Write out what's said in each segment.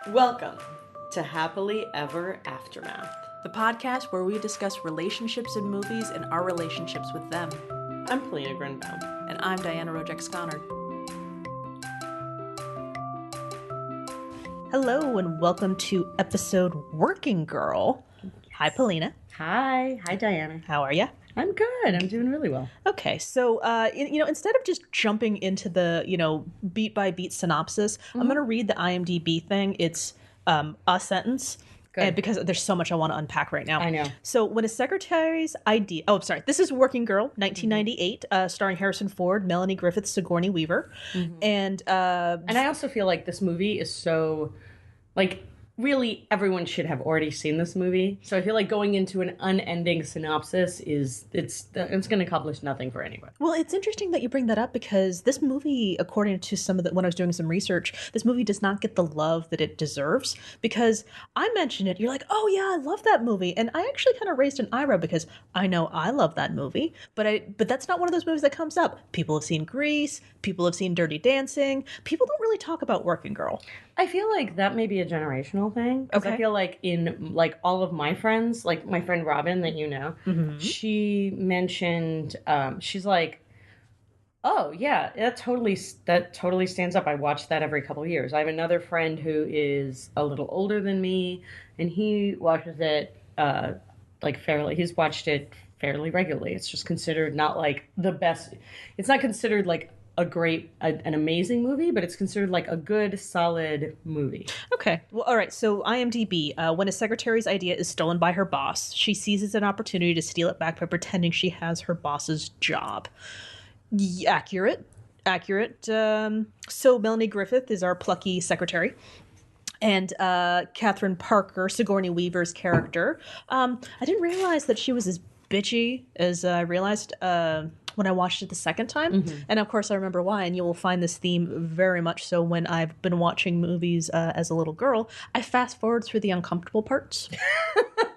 Welcome to Happily Ever Aftermath. The podcast where we discuss relationships in movies and our relationships with them. I'm Polina Grinbaum. And I'm Diana Rojek-Sconard. Hello and welcome to episode Working Girl. Hi, Polina. Hi Diana. How are you? I'm good. I'm doing really well. Okay, so instead of just jumping into the beat by beat synopsis, I'm going to read the IMDb thing. It's a sentence. Good. Because there's so much I want to unpack right now. I know. So when a secretary's idea... Oh, sorry. This is Working Girl, 1998, starring Harrison Ford, Melanie Griffith, Sigourney Weaver. And I also feel like this movie is so... really everyone should have already seen this movie. So I feel like going into an unending synopsis it's going to accomplish nothing for anyone. Well, it's interesting that you bring that up because this movie, according to when I was doing some research, this movie does not get the love that it deserves. Because I mentioned it, you're like, oh yeah, I love that movie, and I actually kind of raised an eyebrow because I know I love that movie, but that's not one of those movies that comes up. People have seen Grease, people have seen Dirty Dancing. People don't really talk about Working Girl. I feel like that may be a generational thing. Because I feel like in all of my friends, like my friend Robin that you know, she mentioned, she's like, oh yeah, that totally stands up. I watch that every couple of years. I have another friend who is a little older than me, and he watches it he's watched it fairly regularly. It's just considered not like the best. It's not considered like an amazing movie, but it's considered like a good, solid movie. Okay. Well, all right. So IMDb, when a secretary's idea is stolen by her boss, she seizes an opportunity to steal it back by pretending she has her boss's job. Accurate. So Melanie Griffith is our plucky secretary. And Catherine Parker, Sigourney Weaver's character. I didn't realize that she was as bitchy as I realized when I watched it the second time. And of course I remember why, and you will find this theme very much so when I've been watching movies as a little girl. I fast forward through the uncomfortable parts.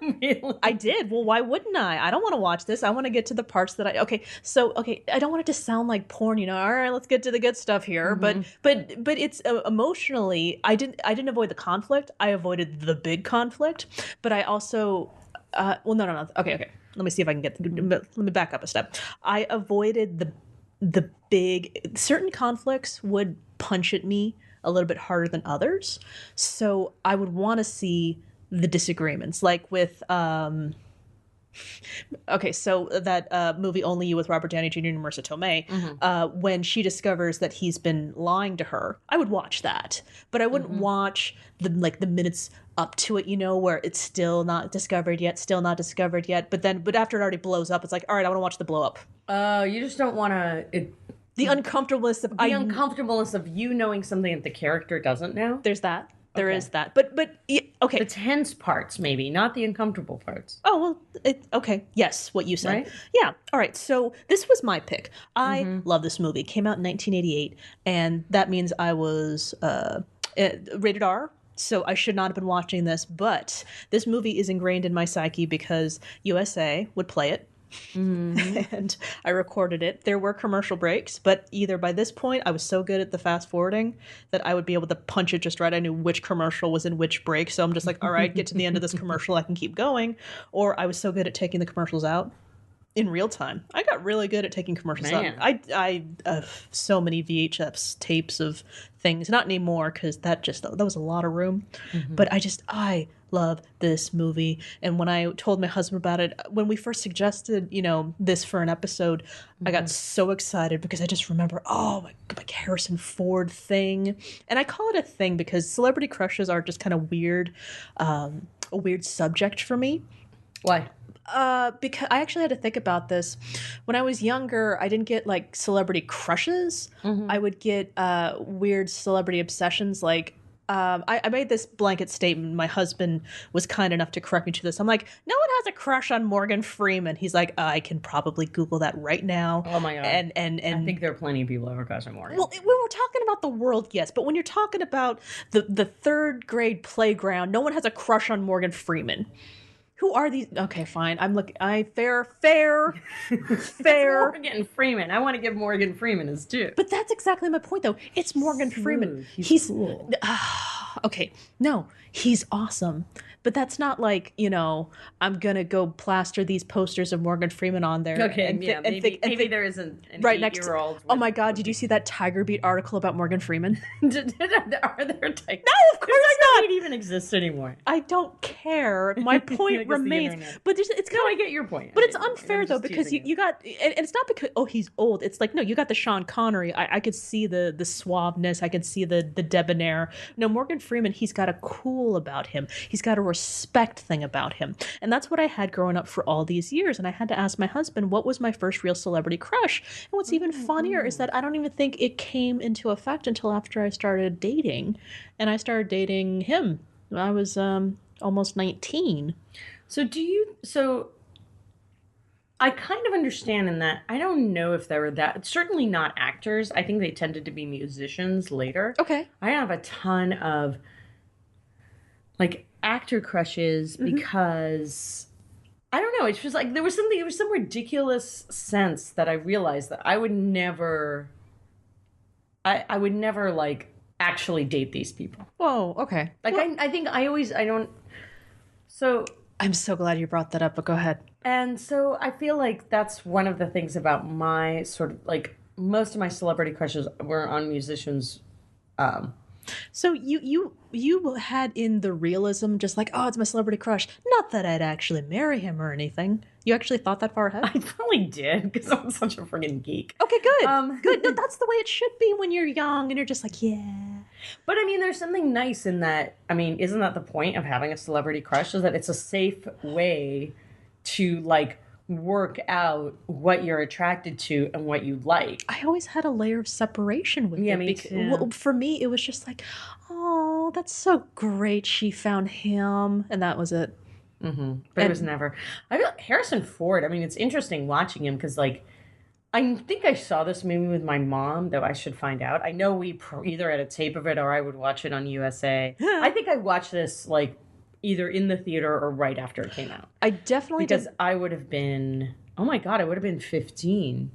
Really? I did. Well, why wouldn't I? I don't want to watch this. I want to get to the parts that I don't want it to sound like porn, all right, let's get to the good stuff here. But it's emotionally, I didn't avoid the conflict. I avoided the big conflict, but I also no. Okay. Let me see if I can let me back up a step. I avoided the big, certain conflicts would punch at me a little bit harder than others. So I would want to see the disagreements, like with so that movie Only You with Robert Downey Jr. and Marisa Tomei, when she discovers that he's been lying to her, I would watch that, but I wouldn't watch the minutes up to it, where it's still not discovered yet, but after it already blows up, it's like, all right, I want to watch the blow up. You just don't want to... The uncomfortableness of you knowing something that the character doesn't know. There's that. There is that. But okay. The tense parts, maybe, not the uncomfortable parts. Oh, well, okay. Yes, what you said. Right? Yeah. All right. So this was my pick. I love this movie. It came out in 1988, and that means I was rated R. So I should not have been watching this, but this movie is ingrained in my psyche because USA would play it. And I recorded it. There were commercial breaks, but either by this point I was so good at the fast forwarding that I would be able to punch it just right. I knew which commercial was in which break, so I'm just like, all right, get to the end of this commercial, I can keep going. Or I was so good at taking the commercials out in real time. I got really good at taking commercials out. I have so many VHS tapes of things, not anymore because that was a lot of room. But I love this movie. And when I told my husband about it, when we first suggested, this for an episode, I got so excited because I just remember, my Harrison Ford thing. And I call it a thing because celebrity crushes are just kind of weird, a weird subject for me. Why? Because I actually had to think about this. When I was younger, I didn't get like celebrity crushes. I would get weird celebrity obsessions. Like I made this blanket statement. My husband was kind enough to correct me to this. I'm like, no one has a crush on Morgan Freeman. He's like, I can probably Google that right now. Oh my God. And I think there are plenty of people who have a crush on Morgan. Well, when we're talking about the world, yes, but when you're talking about the third grade playground, no one has a crush on Morgan Freeman. Who are these? Okay, fine. I'm looking. Fair. Morgan Freeman. I want to give Morgan Freeman his due. But that's exactly my point, though. It's Morgan Freeman. He's cool. okay, no, he's awesome. But that's not like, I'm going to go plaster these posters of Morgan Freeman on there. Okay, maybe there isn't an right next to, 8-year-old. Oh my God, did you see that Tiger Beat article about Morgan Freeman? Are there tigers? No, of course not. It even exists anymore. I don't care. My point remains. But it's kind of, I get your point. But it's unfair though, because you got, and it's not because, he's old. It's like, no, you got the Sean Connery. I could see the suaveness. I could see the debonair. No, Morgan Freeman, he's got a cool about him. He's got a respect thing about him. And that's what I had growing up for all these years. And I had to ask my husband, what was my first real celebrity crush? And what's even funnier is that I don't even think it came into effect until after I started dating. And I started dating him. I was almost 19. So I kind of understand in that I don't know if they were that, certainly not actors. I think they tended to be musicians later. Okay. I have a ton of like actor crushes because I don't know, it's just like there was some ridiculous sense that I realized that I would never like actually date these people. Whoa, okay. Like I think I don't. So I'm so glad you brought that up, but go ahead. And so I feel like that's one of the things about my sort of like most of my celebrity crushes were on musicians. So you had in the realism just like, oh, it's my celebrity crush. Not that I'd actually marry him or anything. You actually thought that far ahead? I probably did because I'm such a friggin' geek. Okay, good. Good. No, that's the way it should be when you're young and you're just like, yeah. But I mean, there's something nice in that. I mean, isn't that the point of having a celebrity crush? Is that it's a safe way to like work out what you're attracted to and what you like. I always had a layer of separation with it. Me too. Well, for me, it was just like, oh, that's so great. She found him, and that was it. Mm-hmm. But it was never. I feel like Harrison Ford. I mean, it's interesting watching him because, like, I think I saw this movie with my mom, though I should find out. I know we either had a tape of it or I would watch it on USA. I think I watched this like either in the theater or right after it came out. I definitely because I would have been. Oh my God, I would have been 15.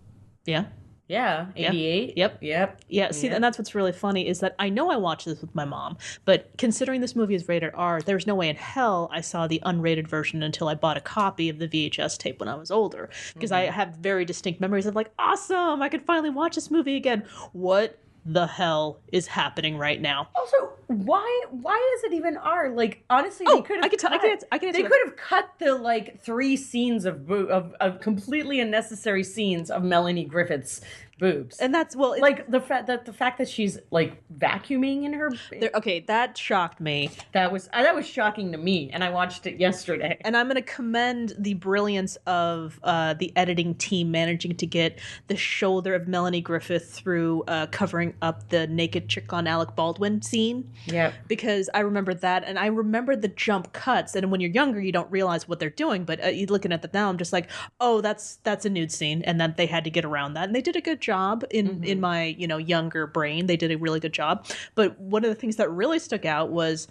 Yeah. Yeah, 88. Yep. Yeah, see, Yep. and that's what's really funny is that I know I watched this with my mom, but considering this movie is rated R, there's no way in hell I saw the unrated version until I bought a copy of the VHS tape when I was older. Because I have very distinct memories of like, awesome, I could finally watch this movie again. What the hell is happening right now? Also, why is it even R? Like, honestly, they could have. I can They could have cut the like 3 scenes of completely unnecessary scenes of Melanie Griffith's boobs, and that's like the fact that she's like vacuuming in her. Okay, that shocked me. That was shocking to me, and I watched it yesterday. And I'm going to commend the brilliance of the editing team managing to get the shoulder of Melanie Griffith through covering up the naked chick on Alec Baldwin scene. Yeah, because I remember that, and I remember the jump cuts. And when you're younger, you don't realize what they're doing. But you looking at that now, I'm just like, oh, that's a nude scene, and then they had to get around that, and they did a good job in my younger brain. They did a really good job. But one of the things that really stuck out was,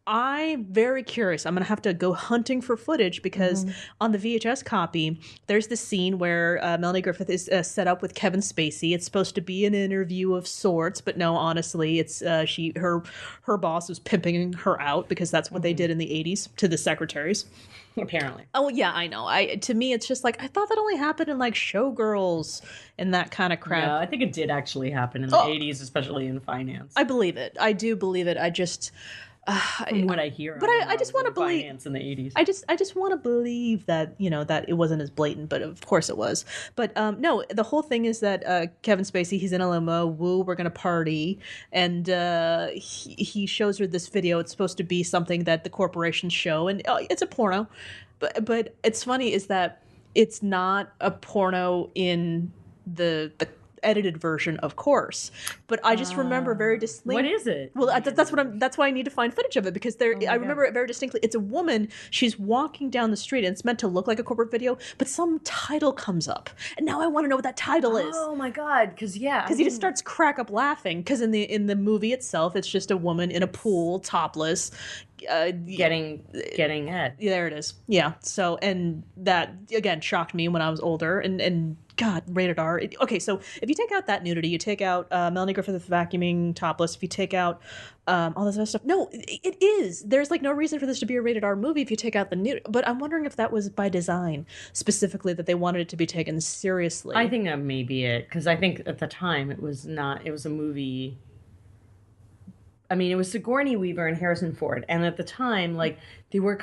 I'm very curious. I'm going to have to go hunting for footage because on the VHS copy, there's the scene where Melanie Griffith is set up with Kevin Spacey. It's supposed to be an interview of sorts, but no, honestly, it's her boss was pimping her out because that's what they did in the 80s to the secretaries. Apparently. Oh yeah, I know. To me, it's just like I thought that only happened in like Showgirls and that kind of crap. Yeah, I think it did actually happen in the 80s, especially in finance. I believe it. I do believe it. I just. From what I hear, but I just want to believe finance in the 80s. I just want to believe that that it wasn't as blatant, but of course it was. But no, the whole thing is that Kevin Spacey, he's in a limo. Woo, we're gonna party, and he shows her this video. It's supposed to be something that the corporations show, and it's a porno. But it's funny is that it's not a porno in the edited version, of course, but I just remember very distinctly. What is it? Well, that's why I need to find footage of it because I remember it very distinctly. It's a woman. She's walking down the street, and it's meant to look like a corporate video, but some title comes up, and now I want to know what that title is. Oh my God! Because he just starts crack up laughing because in the movie itself, it's just a woman in a pool, topless. Getting head. There it is. Yeah. So, and that again shocked me when I was older, and God, rated R. Okay, so if you take out that nudity, you take out Melanie Griffith vacuuming topless, if you take out all this other stuff. No, it is. There's like no reason for this to be a rated R movie if you take out the nudity. But I'm wondering if that was by design, specifically, that they wanted it to be taken seriously. I think that may be it, because I think at the time it was a movie. I mean, it was Sigourney Weaver and Harrison Ford. And at the time, like, they were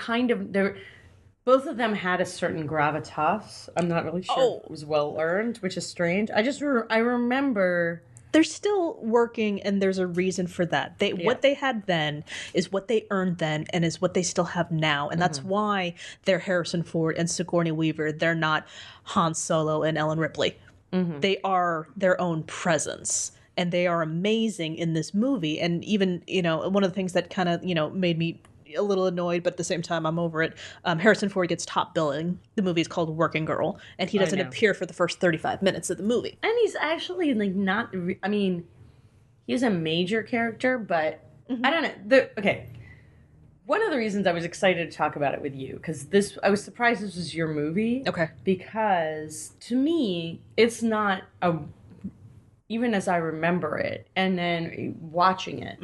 both of them had a certain gravitas. I'm not really sure if it was well earned, which is strange. I remember they're still working, and there's a reason for that. What they had then is what they earned then, and is what they still have now. And that's why they're Harrison Ford and Sigourney Weaver. They're not Han Solo and Ellen Ripley. They are their own presence. And they are amazing in this movie. And even, one of the things that kind of, made me a little annoyed, but at the same time I'm over it. Harrison Ford gets top billing. The movie is called Working Girl, and he doesn't appear for the first 35 minutes of the movie. And he's actually like not. I mean, he's a major character, but I don't know. Okay, one of the reasons I was excited to talk about it with you, because I was surprised this was your movie. Okay, because to me, it's not a. Even as I remember it, and then watching it.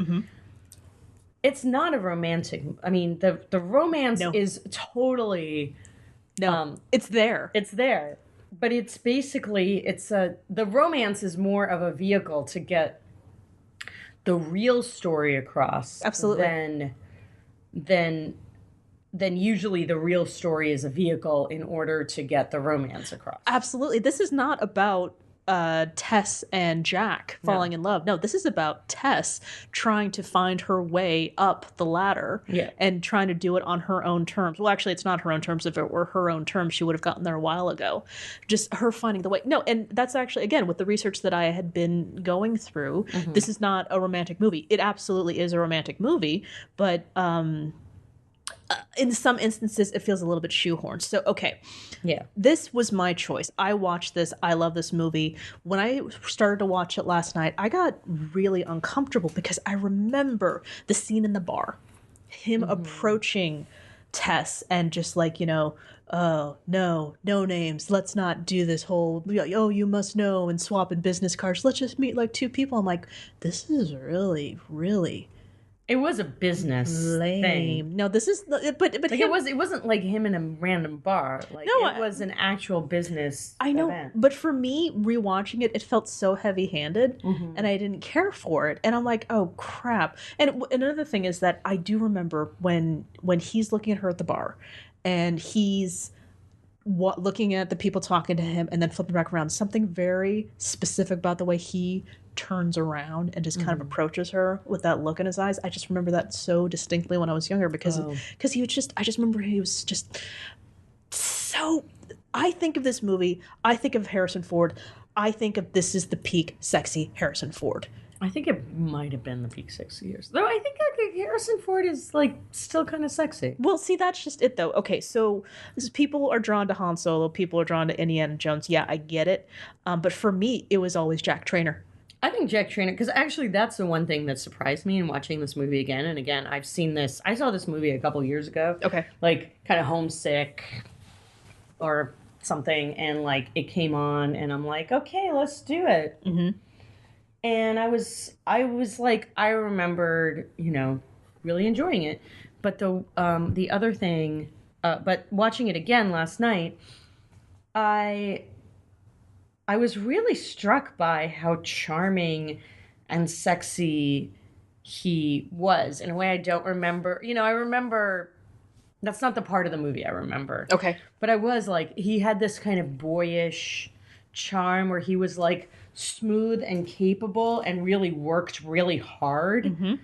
It's not a romantic. I mean, the romance is totally. It's there. It's there, but it's basically the romance is more of a vehicle to get the real story across. Absolutely. Than usually the real story is a vehicle in order to get the romance across. Absolutely. This is not about Tess and Jack falling in love. No, this is about Tess trying to find her way up the ladder and trying to do it on her own terms. Well, actually, it's not her own terms. If it were her own terms, she would have gotten there a while ago. Just her finding the way. No, and that's actually, again, with the research that I had been going through, this is not a romantic movie. It absolutely is a romantic movie, but in some instances, it feels a little bit shoehorned. So, okay. Yeah. This was my choice. I watched this. I love this movie. When I started to watch it last night, I got really uncomfortable because I remember the scene in the bar. Him approaching Tess and just like, oh, no names. Let's not do this whole, oh, you must know, and swapping business cards. Let's just meet like two people. I'm like, this is really, really... It was a business lame thing. No, this is but like it wasn't like him in a random bar. Like no, it was an actual business. I know, event. But for me, rewatching it, it felt so heavy-handed, and I didn't care for it. And I'm like, oh crap. And another thing is that I do remember when he's looking at her at the bar, and he's looking at the people talking to him, and then flipping back around. Something very specific about the way he turns around and just kind of approaches her with that look in his eyes. I just remember that so distinctly when I was younger because he was just, I just remember he was just so, I think of this movie, I think of Harrison Ford, I think of this is the peak sexy Harrison Ford. I think it might have been the peak 6 years. Though I think like Harrison Ford is like still kind of sexy. Well, see, that's just it though. Okay, so people are drawn to Han Solo, people are drawn to Indiana Jones. Yeah, I get it. But for me, it was always Jack Traynor. I think Jack Traynor, because actually that's the one thing that surprised me in watching this movie again and again. I saw this movie a couple years ago. Okay. Like kind of homesick or something, and like it came on and I'm like, okay, let's do it. And I was like, I remembered, really enjoying it. But the other thing, but watching it again last night, I was really struck by how charming and sexy he was in a way I don't remember. I remember, that's not the part of the movie I remember. Okay. But I was like, he had this kind of boyish charm where he was like smooth and capable and really worked really hard.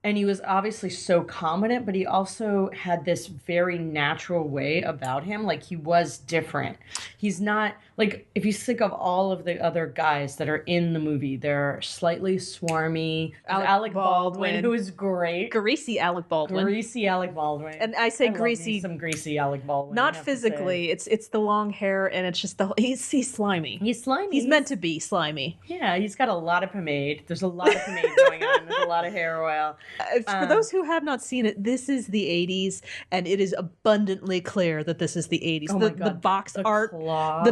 And he was obviously so competent, but he also had this very natural way about him. Like, he was different. He's not, like, if you think of all of the other guys that are in the movie, they're slightly swarmy. Alec Baldwin, who is great. Greasy Alec Baldwin. Greasy Alec Baldwin. And I say greasy. Some greasy Alec Baldwin. Not physically. It's the long hair, and it's just he's slimy. He's slimy. He's meant to be slimy. Yeah, he's got a lot of pomade. There's a lot of pomade going on. There's a lot of hair oil. For those who have not seen it, this is the 80s, and it is abundantly clear that this is the 80s. Oh my God, the box the art, claw.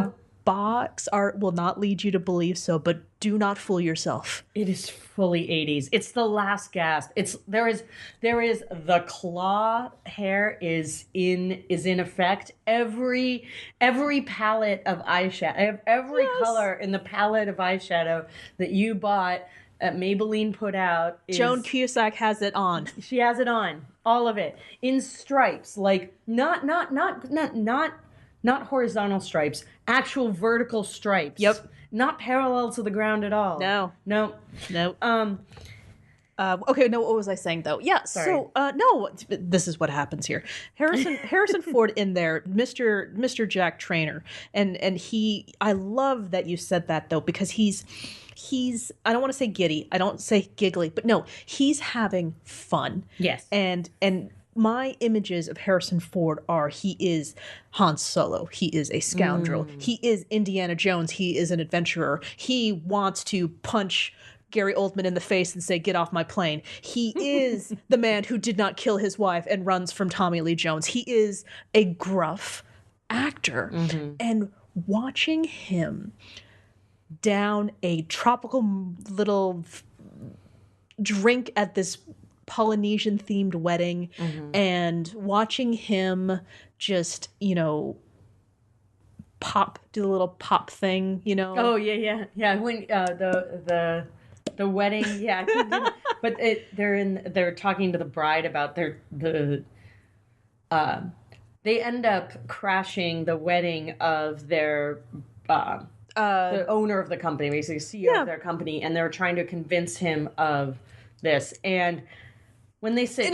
box art will not lead you to believe so, but do not fool yourself. It is fully 80s. It's the last gasp. There is the claw hair is in effect. Every palette of eyeshadow, every color in the palette of eyeshadow that you bought Maybelline put out is, Joan Cusack has it on. She has it on. All of it. In stripes, like not horizontal stripes, actual vertical stripes. Yep. Not parallel to the ground at all. No. No. Okay, no, what was I saying though? Yeah, Sorry. so no, this is what happens here. Harrison Ford in there, Mr. Jack Trainer, and I love that you said that though, because he's I don't want to say giddy, I don't say giggly, but no, he's having fun. Yes. And my images of Harrison Ford are he is Han Solo. He is a scoundrel. He is Indiana Jones. He is an adventurer. He wants to punch Gary Oldman in the face and say, "Get off my plane." He is the man who did not kill his wife and runs from Tommy Lee Jones. He is a gruff actor. And watching him down a tropical little drink at this Polynesian themed wedding and watching him just, do the little pop thing, Oh yeah. When the wedding, yeah. But they're talking to the bride about they end up crashing the wedding of their the owner of the company, basically CEO of their company, and they're trying to convince him of this. And when they say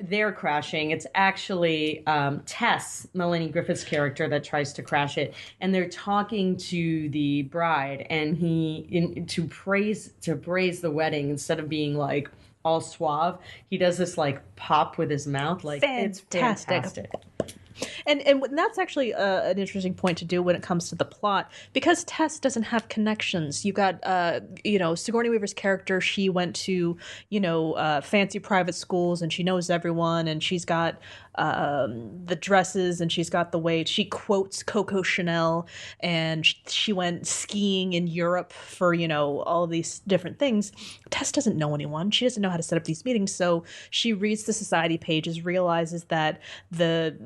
they're crashing, it's actually Tess, Melanie Griffith's character, that tries to crash it, and they're talking to the bride, and to praise the wedding, instead of being like all suave, he does this like pop with his mouth, like it's fantastic. And that's actually an interesting point to do when it comes to the plot, because Tess doesn't have connections. You got, Sigourney Weaver's character. She went to, fancy private schools, and she knows everyone, and she's got the dresses, and she's got the way she quotes Coco Chanel, and she went skiing in Europe for, all of these different things. Tess doesn't know anyone. She doesn't know how to set up these meetings. So she reads the society pages, realizes that the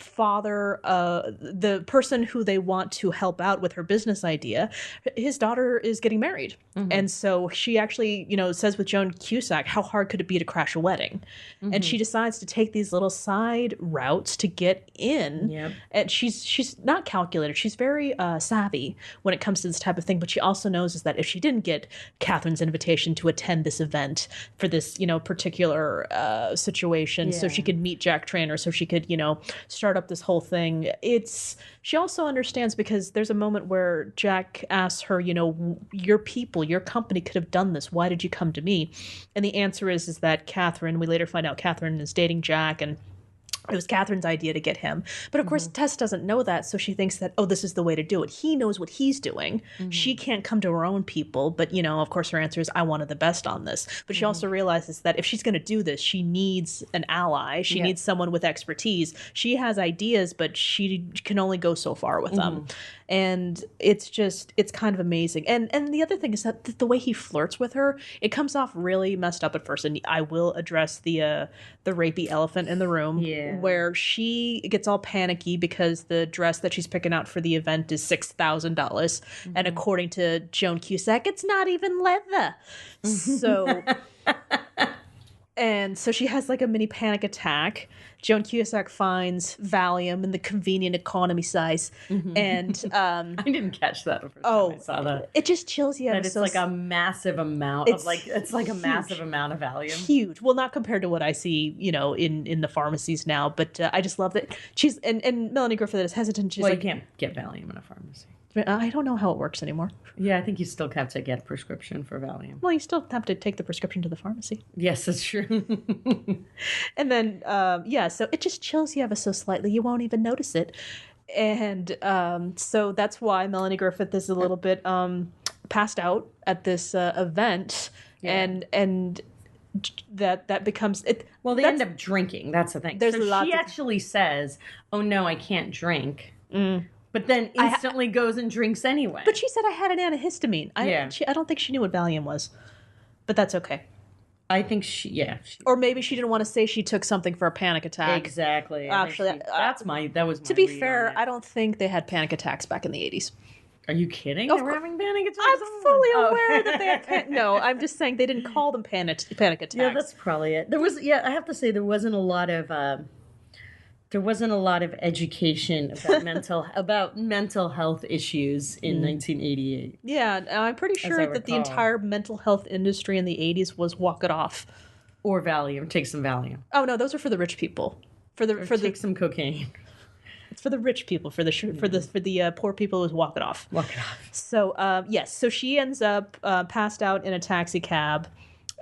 father, the person who they want to help out with her business idea, his daughter is getting married. And so she actually, says with Joan Cusack, how hard could it be to crash a wedding? And she decides to take these little side routes to get in. Yep. And she's not calculated. She's very savvy when it comes to this type of thing. But she also knows is that if she didn't get Catherine's invitation to attend this event for this, particular situation, so she could meet Jack Trainer, so she could, start up this whole thing. She also understands, because there's a moment where Jack asks her, your people, your company could have done this. Why did you come to me? And the answer is that Catherine, we later find out Catherine is dating Jack, and it was Catherine's idea to get him. But of course, Tess doesn't know that, so she thinks that, this is the way to do it. He knows what he's doing. She can't come to her own people, but, of course, her answer is, I wanted the best on this. But she also realizes that if she's going to do this, she needs an ally. She needs someone with expertise. She has ideas, but she can only go so far with them. And it's kind of amazing. And the other thing is that the way he flirts with her, it comes off really messed up at first. And I will address the rapey elephant in the room, where she gets all panicky because the dress that she's picking out for the event is $6,000. And according to Joan Cusack, it's not even leather. So... And so she has like a mini panic attack. Joan Cusack finds Valium in the convenient economy size. And I didn't catch that the first time I saw that. It just chills you. That it's like a massive amount of it's like a massive amount of Valium. Huge. Well, not compared to what I see, in the pharmacies now, but I just love that she's and Melanie Griffith is hesitant. She's you can't get Valium in a pharmacy. I don't know how it works anymore. Yeah, I think you still have to get a prescription for Valium. Well, you still have to take the prescription to the pharmacy. Yes, that's true. And then, so it just chills you ever so slightly. You won't even notice it. And so that's why Melanie Griffith is a little bit passed out at this event. Yeah. And that becomes it. Well, they end up drinking. That's the thing. She actually says, "Oh no, I can't drink." But then instantly goes and drinks anyway. But she said I had an antihistamine. I don't think she knew what Valium was. But that's okay. I think or maybe she didn't want to say she took something for a panic attack. Exactly. Actually, that was my to be fair, I don't think they had panic attacks back in the 80s. Are you kidding? They were having panic attacks? I'm fully aware that they had no, I'm just saying they didn't call them panic attacks. Yeah, that's probably it. There was I have to say there wasn't a lot of education about mental health issues in 1988. Yeah, I'm pretty sure that the entire mental health industry in the 80s was walk it off. Or Valium. Take some Valium. Oh no, those are for the rich people. Take some cocaine. It's for the rich people. For the poor people, it was walk it off. Walk it off. So yes, so she ends up passed out in a taxi cab,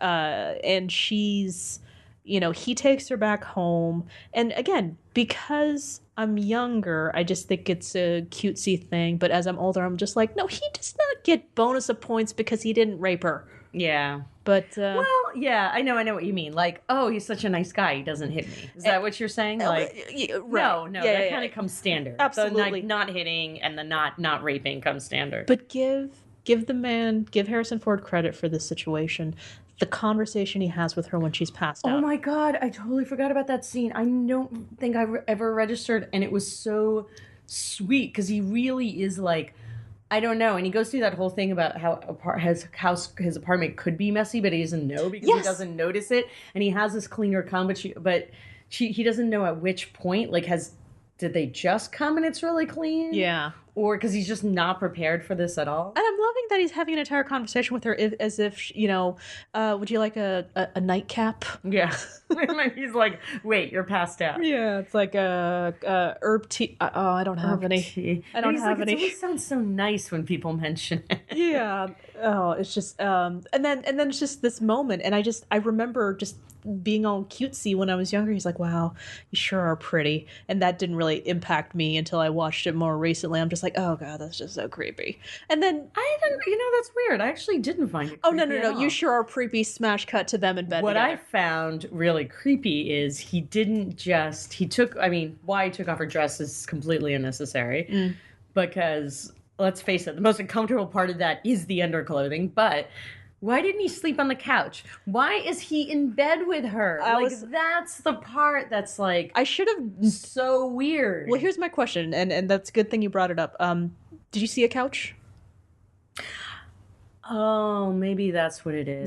and she's. He takes her back home. And again, because I'm younger, I just think it's a cutesy thing. But as I'm older, I'm just like, no, he does not get bonus of points because he didn't rape her. Yeah. But, well, yeah, I know what you mean. Like, oh, he's such a nice guy. He doesn't hit me. Is that what you're saying? Like, right. No, that kind of comes standard. Absolutely. The not hitting and the not raping comes standard. But give Harrison Ford credit for this situation. The conversation he has with her when she's passed out. Oh my God, I totally forgot about that scene. I don't think I ever registered, and it was so sweet because he really is like, I don't know, and he goes through that whole thing about how his apartment could be messy, but he doesn't know because he doesn't notice it, and he has this cleaner come, but he doesn't know at which point, like, did they just come and it's really clean? Yeah. Or because he's just not prepared for this at all. And I'm loving that he's having an entire conversation with her as if, would you like a nightcap? Yeah. And he's like, wait, you're passed out. Yeah, it's like herb tea. I don't have any. Tea. I don't have any. It always sounds so nice when people mention it. Yeah. Oh, it's just, and then it's just this moment. And I remember just being all cutesy when I was younger. He's like, wow, you sure are pretty. And that didn't really impact me until I watched it more recently. I'm just like, oh God, that's just so creepy. And then I didn't, that's weird. I actually didn't find it creepy. Oh, no. You sure are creepy. Smash cut to them in bed What together. I found really creepy is why he took off her dress is completely unnecessary because let's face it, the most uncomfortable part of that is the underclothing, but why didn't he sleep on the couch? Why is he in bed with her? That's the part that's like... I should have... So weird. Well, here's my question, and that's a good thing you brought it up. Did you see a couch? Oh, maybe that's what it is.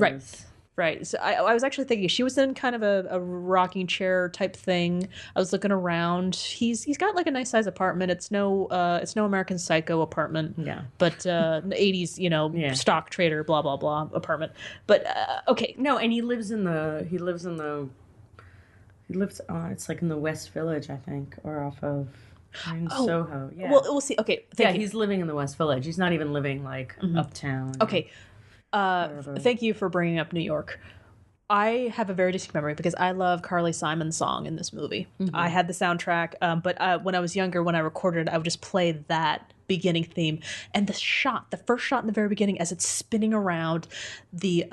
Right. So I was actually thinking she was in kind of a rocking chair type thing. I was looking around. He's got like a nice size apartment. It's no American Psycho apartment. Yeah. But 80s, stock trader, blah blah blah apartment. But okay. No, and he lives it's like in the West Village, I think, or off of Soho. Yeah. Well, we'll see. Okay. He's living in the West Village. He's not even living like uptown. Okay. Thank you for bringing up New York. I have a very distinct memory because I love Carly Simon's song in this movie. I had the soundtrack, but when I was younger, when I recorded it, I would just play that beginning theme. And the first shot in the very beginning as it's spinning around the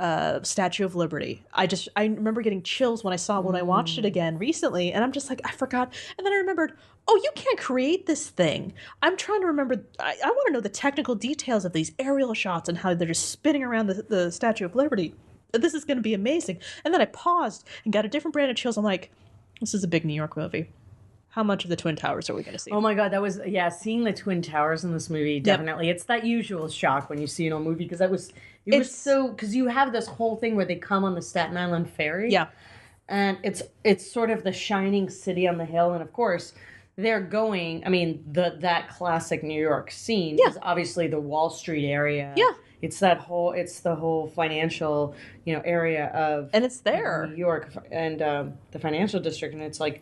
Statue of Liberty. I remember getting chills when I watched it again recently, and I'm just like, I forgot. And then I remembered, oh, you can't create this thing. I'm trying to remember. I want to know the technical details of these aerial shots and how they're just spinning around the Statue of Liberty. This is going to be amazing. And then I paused and got a different brand of chills. I'm like, this is a big New York movie. How much of the Twin Towers are we going to see? Oh my God, that was, seeing the Twin Towers in this movie, definitely. Yep. It's that usual shock when you see it on a movie, because because you have this whole thing where they come on the Staten Island ferry. Yeah. And it's sort of the shining city on the hill. And of course, they're going, that classic New York scene is obviously the Wall Street area. Yeah. It's the whole financial, area of and it's there. New York and the financial district. And it's like,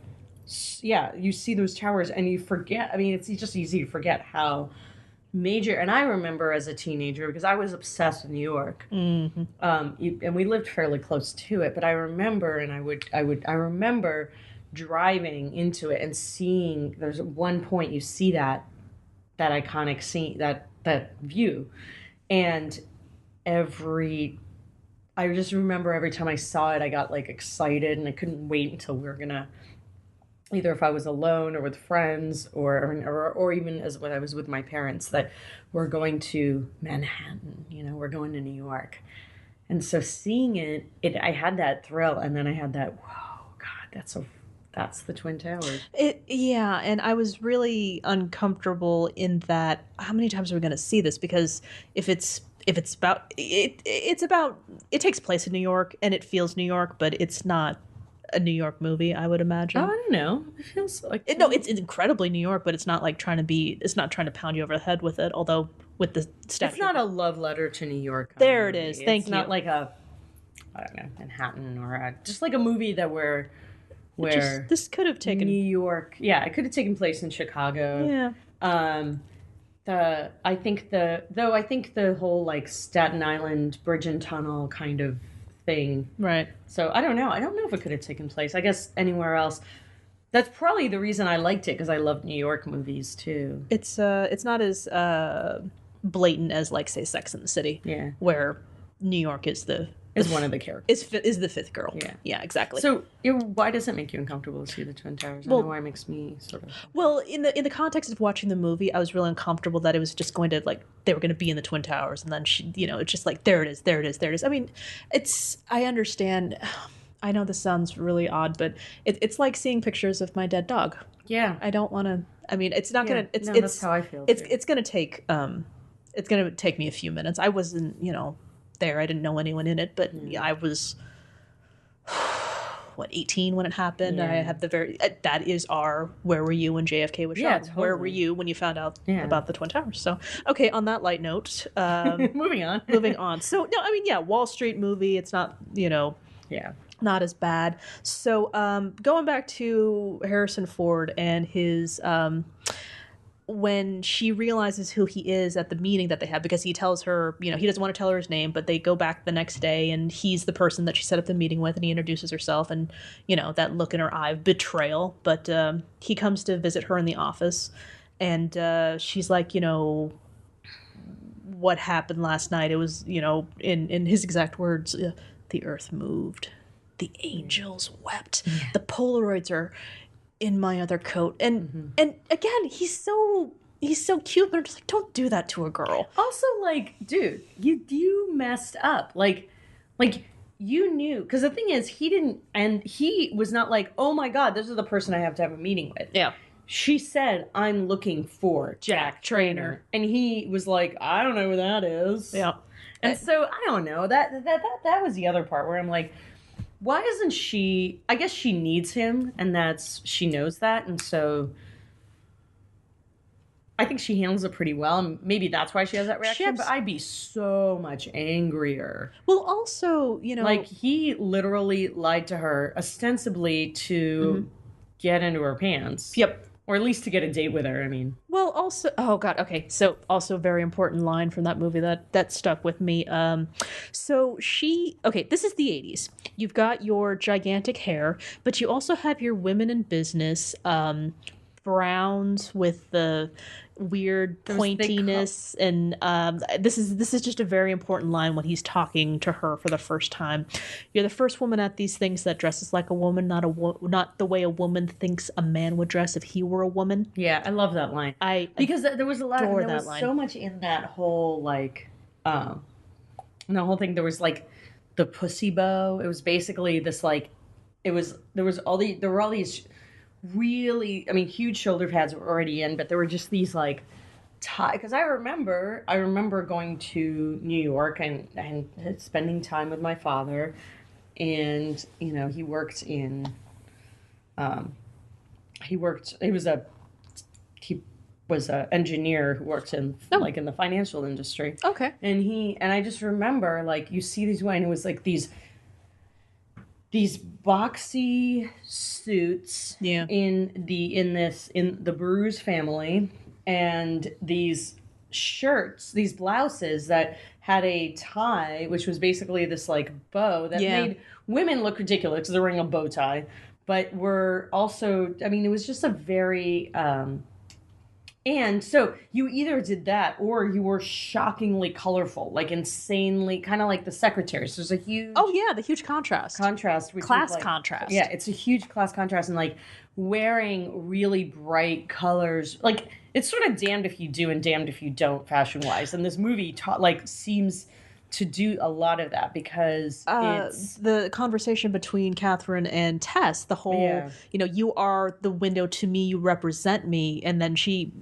you see those towers and you forget. It's just easy to forget how major. And I remember as a teenager, because I was obsessed with New York, and we lived fairly close to it. But I remember, and I remember driving into it and seeing. There's one point you see that iconic scene, that view, and I just remember every time I saw it, I got like excited, and I couldn't wait until we were gonna either if I was alone or with friends or even as when I was with my parents, that we're going to Manhattan, we're going to New York. And so seeing it, I had that thrill, and then I had that, whoa, God, that's the Twin Towers. Yeah, and I was really uncomfortable in that. How many times are we going to see this? Because if it's about it, it takes place in New York and it feels New York, but it's not a New York movie, I would imagine. Oh, I don't know. It feels like No, it's incredibly New York, but it's not like it's not trying to pound you over the head with it. Although with the statue, it's not a love letter to New York. There it is. Thank you. It's not like I don't know, Manhattan or just like a movie that where this could have taken New York. Yeah, it could have taken place in Chicago. Yeah. I think the whole like Staten Island bridge and tunnel kind of thing. Right. So I don't know if it could have taken place. I guess anywhere else. That's probably the reason I liked it, because I love New York movies too. It's not as blatant as, like, say, Sex and the City. Yeah. Where New York is one of the characters. Is the fifth girl. Yeah. Yeah, exactly. So why does it make you uncomfortable to see the Twin Towers? I know why it makes me sort of... Well, in the context of watching the movie, I was really uncomfortable that it was just going to, like, they were going to be in the Twin Towers, and then it's just like, there it is. I mean, I understand. I know this sounds really odd, but it's like seeing pictures of my dead dog. Yeah. I don't want to. I mean, it's not gonna. It's that's how I feel. It's gonna take. It's gonna take me a few minutes. I wasn't, there. I didn't know anyone in it, but I was. 18 when it happened. Yeah. I have that is our where were you when JFK was shot? Yeah, totally. Where were you when you found out about the Twin Towers? So, okay, on that light note, moving on. So, no, I mean, yeah, Wall Street movie. It's not, yeah, not as bad. So, going back to Harrison Ford and his when she realizes who he is at the meeting that they have, because he tells her, he doesn't want to tell her his name, but they go back the next day and he's the person that she set up the meeting with, and he introduces herself, and, that look in her eye of betrayal. But he comes to visit her in the office, and she's like, what happened last night? It was, in his exact words, the earth moved. The angels wept. Yeah. The Polaroids are in my other coat, and again, he's so cute, but I'm just like, don't do that to a girl. Also, like, dude, you messed up. Like you knew, because the thing is, he was not like, oh my God, this is the person I have to have a meeting with. Yeah. She said, I'm looking for Jack Traynor, and he was like, I don't know who that is. Yeah. And so I don't know, that was the other part where I'm like, why isn't she... I guess she needs him, and she knows that, and so I think she handles it pretty well, and maybe that's why she has that reaction, but I'd be so much angrier. Well, also, like, he literally lied to her, ostensibly to get into her pants. Yep. Or at least to get a date with her, I mean. Well, also... Oh, God, okay. So, also a very important line from that movie that stuck with me. So, okay, this is the 80s. You've got your gigantic hair, but you also have your women in business, browns with the weird pointiness, and this is just a very important line when he's talking to her for the first time. You're the first woman at these things that dresses like a woman, not the way a woman thinks a man would dress if he were a woman. Yeah, I love that line. Because there was a lot of... There was so much in that whole, like, in the whole thing. There was, like, the pussy bow. It was basically this, like... There were all these really, I mean, huge shoulder pads were already in, but there were just these, like, because I remember going to New York and spending time with my father, and he was a engineer who worked in like in the financial industry. Okay. And I just remember, like, you see these women, it was like these boxy suits in the Bruce family, and these shirts, these blouses that had a tie, which was basically this, like, bow that made women look ridiculous because they're wearing a bow tie, but were also, I mean, it was just a very And so you either did that or you were shockingly colorful, like insanely, kind of like the secretaries. There's a huge the huge contrast. Which Class is like, contrast. Yeah, it's a huge class contrast, and like wearing really bright colors. Like it's sort of damned if you do and damned if you don't, fashion wise. And this movie seems to do a lot of that because it's the conversation between Catherine and Tess, the whole, you are the window to me, you represent me. And then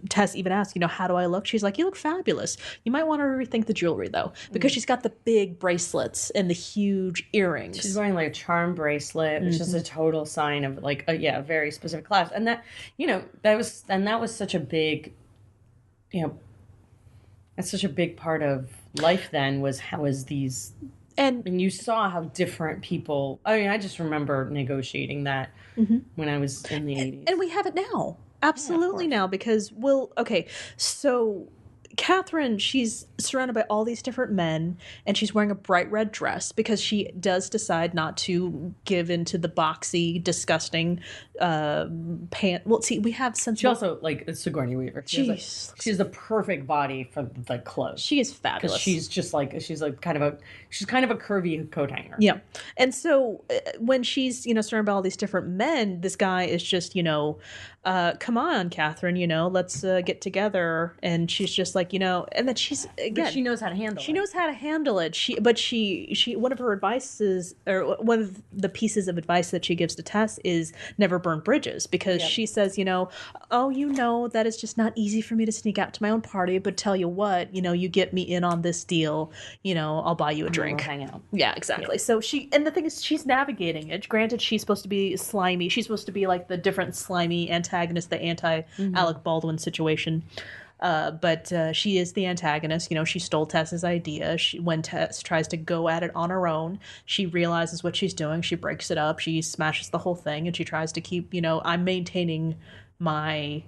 Tess even asks, how do I look? She's like, you look fabulous. You might want to rethink the jewelry though, because she's got the big bracelets and the huge earrings. She's wearing like a charm bracelet, which is a total sign of like a very specific class. And that, that was such a big, that's such a big part of life then was these, and you saw how different people, I just remember negotiating that when I was in the 80s. And we have it now. Absolutely now, because so Catherine, she's surrounded by all these different men, and she's wearing a bright red dress because she does decide not to give into the boxy, disgusting pant. Well, see, we have sensible. She also like Sigourney Weaver. She has the perfect body for the clothes. She is fabulous. Because she's kind of a curvy coat hanger. Yeah, and so when she's surrounded by all these different men, this guy is just come on, Catherine, let's get together, and she's just like and then she's again. But she knows how to handle it. She knows how to handle it. She one of her advices, or one of the pieces of advice that she gives to Tess is never burn bridges, because she says, that it's just not easy for me to sneak out to my own party, but tell you what, you get me in on this deal, I'll buy you a drink. We'll hang out. Yeah, exactly. Yeah. So and the thing is, she's navigating it. Granted, she's supposed to be slimy. She's supposed to be like the different slimy antagonist, the anti-Alec Baldwin situation. But she is the antagonist. She stole Tess's idea. When Tess tries to go at it on her own, she realizes what she's doing. She breaks it up. She smashes the whole thing, and she tries to keep, I'm maintaining my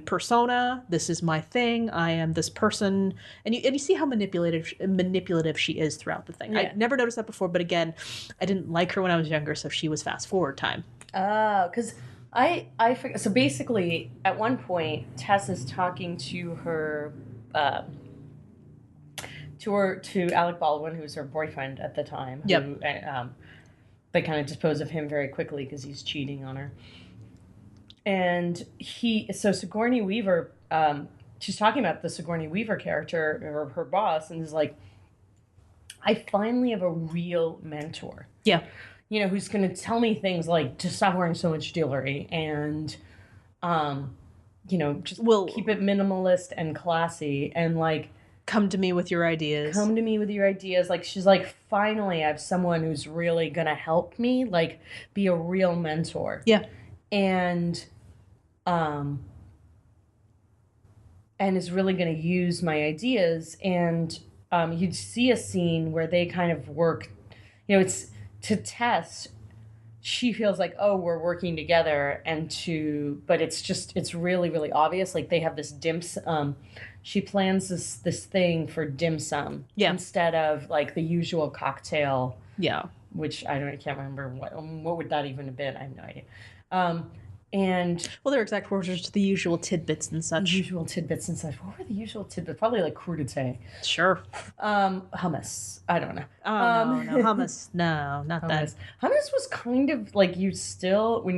persona. This is my thing. I am this person. And you see how manipulative she is throughout the thing. Yeah. I never noticed that before, but again, I didn't like her when I was younger, so she was fast forward time. Because I forget. So basically, at one point, Tess is talking to her, to Alec Baldwin, who's her boyfriend at the time. Yep. Who, they kind of dispose of him very quickly because he's cheating on her. And so Sigourney Weaver, she's talking about the Sigourney Weaver character, or her boss, and is like, I finally have a real mentor. Yeah. Who's going to tell me things like to stop wearing so much jewelry and, just keep it minimalist and classy and like. Come to me with your ideas. Like, she's like, finally, I have someone who's really going to help me, like, be a real mentor. Yeah. And is really going to use my ideas. And you'd see a scene where they kind of work, it's to Tess, she feels like, oh, we're working together, but it's really, really obvious. Like, they have this dim sum. She plans this thing for dim sum instead of like the usual cocktail. Yeah. Which I can't remember what would that even have been. I have no idea. And their exact words are just the usual tidbits and such. What were the usual tidbits? Probably like crudité. Sure. Hummus. I don't know. Oh, no, hummus. No, not hummus. that. Hummus was kind of like if you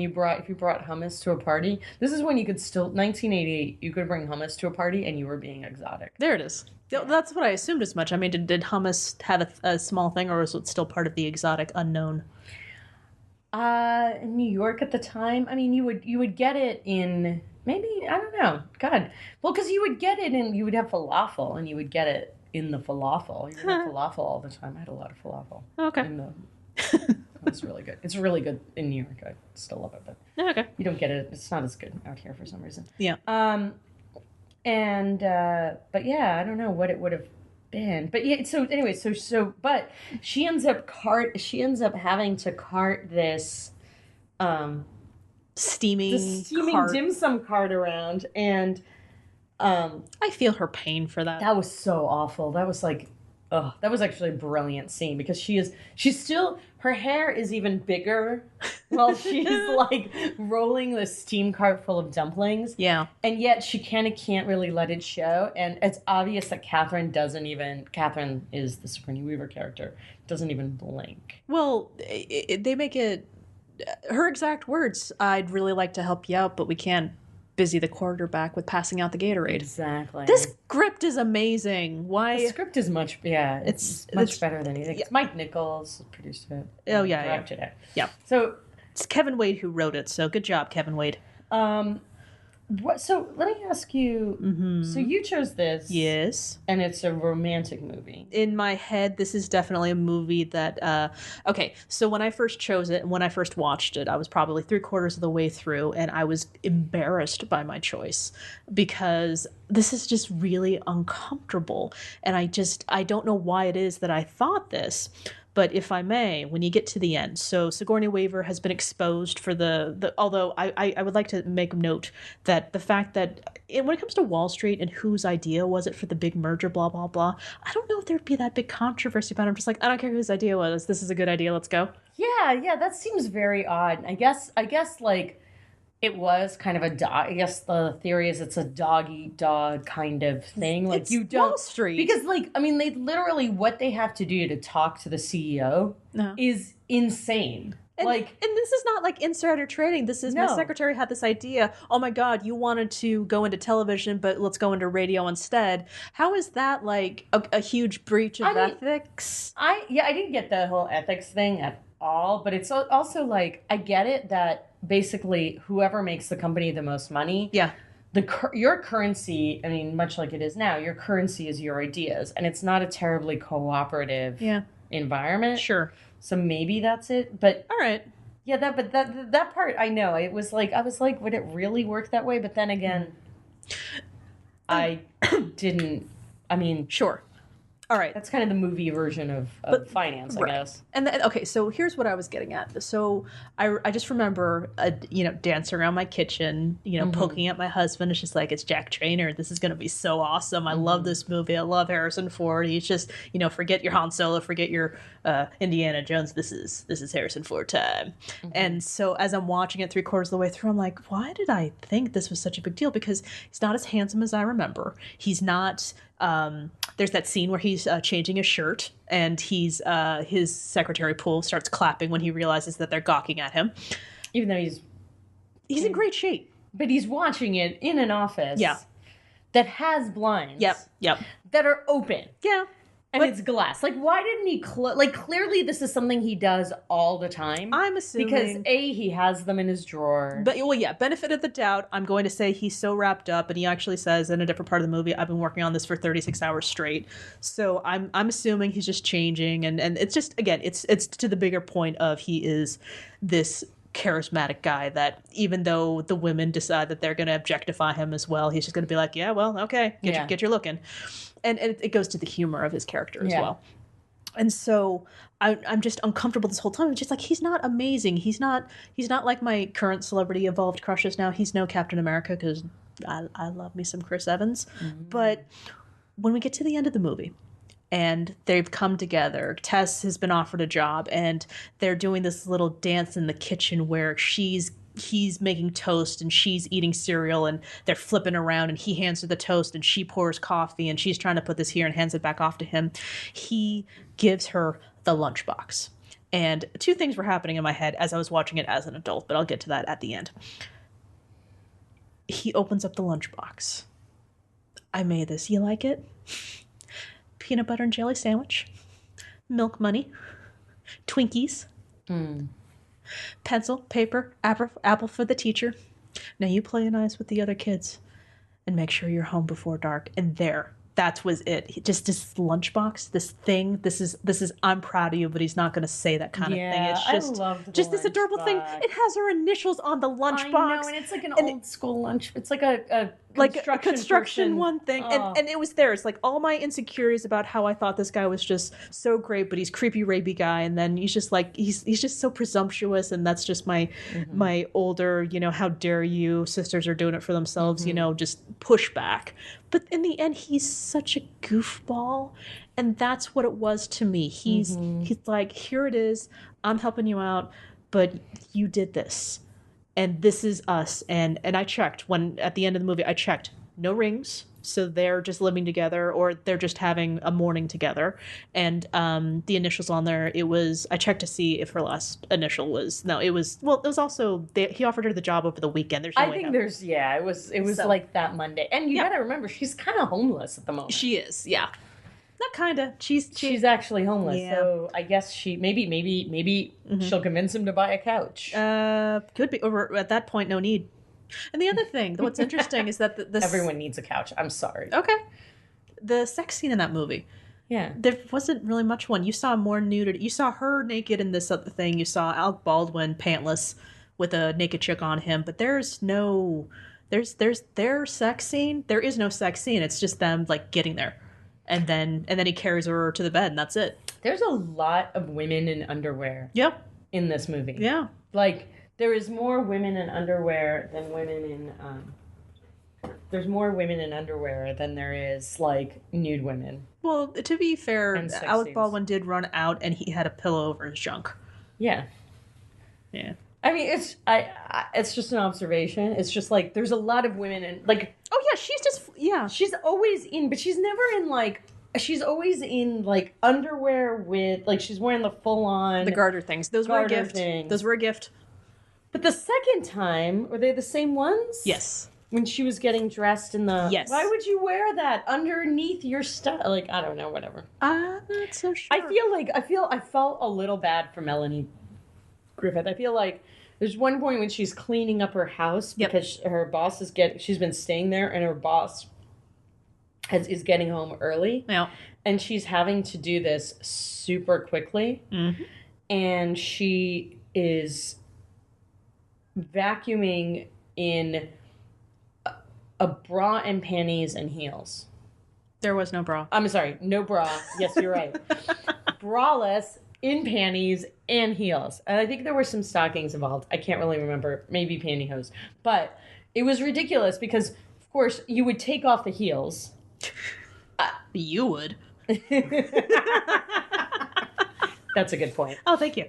brought hummus to a party, this is when you could still, 1988, you could bring hummus to a party and you were being exotic. There it is. Yeah. That's what I assumed as much. I mean, did hummus have a small thing, or was it still part of the exotic unknown? In New York at the time, I mean, you would get it in, maybe, I don't know. God. Well, because you would get it in, you would have falafel, and you would get it in the falafel. You would have falafel all the time. I had a lot of falafel. Okay. It's really good. It's really good in New York. I still love it, but okay. You don't get it. It's not as good out here for some reason. Yeah. But yeah, I don't know what it would have been, but yeah. So anyway, but she ends up having to cart this, steaming dim sum cart around, and I feel her pain for that. That was so awful. That was like, Oh, that was actually a brilliant scene because she's still, her hair is even bigger while she's like rolling the steam cart full of dumplings. Yeah. And yet she kind of can't really let it show. And it's obvious that Catherine is the Sigourney Weaver character, doesn't even blink. Well, they make it, her exact words, I'd really like to help you out, but we can't busy the quarterback with passing out the Gatorade. Exactly. This script is amazing. Why? The script is much, it's much better than you think. Yeah. It's Mike Nichols produced it. Oh, yeah, directed it. Yeah. So it's Kevin Wade who wrote it, so good job, Kevin Wade. So let me ask you, so you chose this. Yes. And it's a romantic movie. In my head, this is definitely a movie that, okay, so when I first chose it and when I first watched it, I was probably 3/4 of the way through and I was embarrassed by my choice because this is just really uncomfortable. And I don't know why it is that I thought this. But if I may, when you get to the end, so Sigourney Weaver has been exposed for the although I would like to make note that the fact that when it comes to Wall Street and whose idea was it for the big merger, blah, blah, blah, I don't know if there'd be that big controvery about it. I'm just like, I don't care whose idea it was. This is a good idea. Let's go. Yeah, that seems very odd. I guess like it was kind of a dog. I guess the theory is it's a dog-eat-dog kind of thing. Like It's you don't Wall Street. because like I mean they literally what they have to do to talk to the CEO is insane. And this is not like insider trading. This is my secretary had this idea. Oh my God, you wanted to go into television, but let's go into radio instead. How is that like a huge breach of ethics? I didn't get the whole ethics thing at all, but it's also like I get it that basically whoever makes the company the most money, your currency, I mean, much like it is now, your currency is your ideas, and it's not a terribly cooperative environment. Sure. So maybe that's it. But all right. Yeah, that part I know. It was like I was like, would it really work that way? But then again, I didn't. I mean, sure. All right. That's kind of the movie version of finance, I guess. And okay, so here's what I was getting at. So I just remember, dancing around my kitchen, poking at my husband. It's just like, it's Jack Traynor. This is going to be so awesome. I love this movie. I love Harrison Ford. He's just, forget your Han Solo, forget your Indiana Jones. This is Harrison Ford time. And so as I'm watching it 3/4 of the way through, I'm like, why did I think this was such a big deal? Because he's not as handsome as I remember. He's not... there's that scene where he's changing his shirt and his secretary Poole starts clapping when he realizes that they're gawking at him. Even though he's in great shape. But he's watching it in an office that has blinds. Yep. That are open. Yeah. And it's glass. Like, why didn't he clearly this is something he does all the time. I'm assuming. Because, A, he has them in his drawer. But, benefit of the doubt, I'm going to say he's so wrapped up, and he actually says in a different part of the movie, I've been working on this for 36 hours straight. So I'm assuming he's just changing, and it's just, again, it's to the bigger point of he is this charismatic guy that even though the women decide that they're going to objectify him as well, he's just going to be like, yeah, well, okay, get your looking. And it goes to the humor of his character as well. And so I'm just uncomfortable this whole time. It's just like, he's not amazing. He's not like my current celebrity evolved crushes now. He's no Captain America because I love me some Chris Evans. But when we get to the end of the movie and they've come together, Tess has been offered a job and they're doing this little dance in the kitchen where he's making toast and she's eating cereal and they're flipping around and he hands her the toast and she pours coffee and she's trying to put this here and hands it back off to him. He gives her the lunchbox. And two things were happening in my head as I was watching it as an adult, but I'll get to that at the end. He opens up the lunchbox. I made this. You like it? Peanut butter and jelly sandwich. Milk money. Twinkies. Pencil, paper, apple for the teacher. Now you play nice with the other kids and make sure you're home before dark. And that was it. Just this lunchbox, this thing. This is. I'm proud of you, but he's not going to say that kind of thing. It's just, I love just this adorable thing. It has her initials on the lunchbox. I know, and it's like an old school lunch. It's like a construction one thing. And it was there. It's like all my insecurities about how I thought this guy was just so great, but he's creepy rapey guy, and then he's just like he's just so presumptuous, and that's just my older, how dare you, sisters are doing it for themselves, just pushback. But in the end, he's such a goofball. And that's what it was to me. He's like, here it is. I'm helping you out, but you did this. And this is us. And I checked when at the end of the movie, I checked no rings. So they're just living together, or they're just having a morning together. And the initials on there, I checked to see if her last initial was, no, it was also, he offered her the job over the weekend. There's no I way think how. there's, it was So- like that Monday. And you Yeah. gotta remember, she's kind of homeless at the moment. She is, yeah. Not kinda. She's actually homeless, Yeah. so I guess she maybe she'll convince him to buy a couch. Could be, or at that point, no need. And the other thing, what's interesting is that Everyone needs a couch. I'm sorry. Okay. The sex scene in that movie, Yeah. there wasn't really much one. You saw more nudity. You saw her naked in this other thing. You saw Alec Baldwin pantless with a naked chick on him, but there's their sex scene. There is no sex scene. It's just them like getting there. And then he carries her to the bed, and that's it. There's a lot of women in underwear Yep. in this movie. Yeah. Like, there is more women in underwear than women in, there's more women in underwear than there is, like, nude women. Well, to be fair, And sex Alec scenes. Baldwin did run out, and he had a pillow over his junk. Yeah. Yeah. I mean, it's just an observation. It's just, like, there's a lot of women in, like... Oh, yeah, She's always in, but she's never in, like... She's always in, like, underwear with... Like, she's wearing the full-on... The garter things. Those were a Garter gift. things. Those were a gift. But the second time, were they the same ones? Yes. When she was getting dressed in the... Yes. Why would you wear that underneath your stuff? Like, I don't know, whatever. I'm not so sure. I felt a little bad for Melanie Griffith. I feel like there's one point when she's cleaning up her house because her boss she's been staying there, and her boss is getting home early. Yeah. And she's having to do this super quickly. Mm-hmm. And she is vacuuming in a bra and panties and heels. There was no bra. I'm sorry, no bra. Yes, you're right. Braless, in panties, and heels. And I think there were some stockings involved. I can't really remember. Maybe pantyhose. But it was ridiculous because, of course, you would take off the heels. You would. That's a good point. Oh, thank you.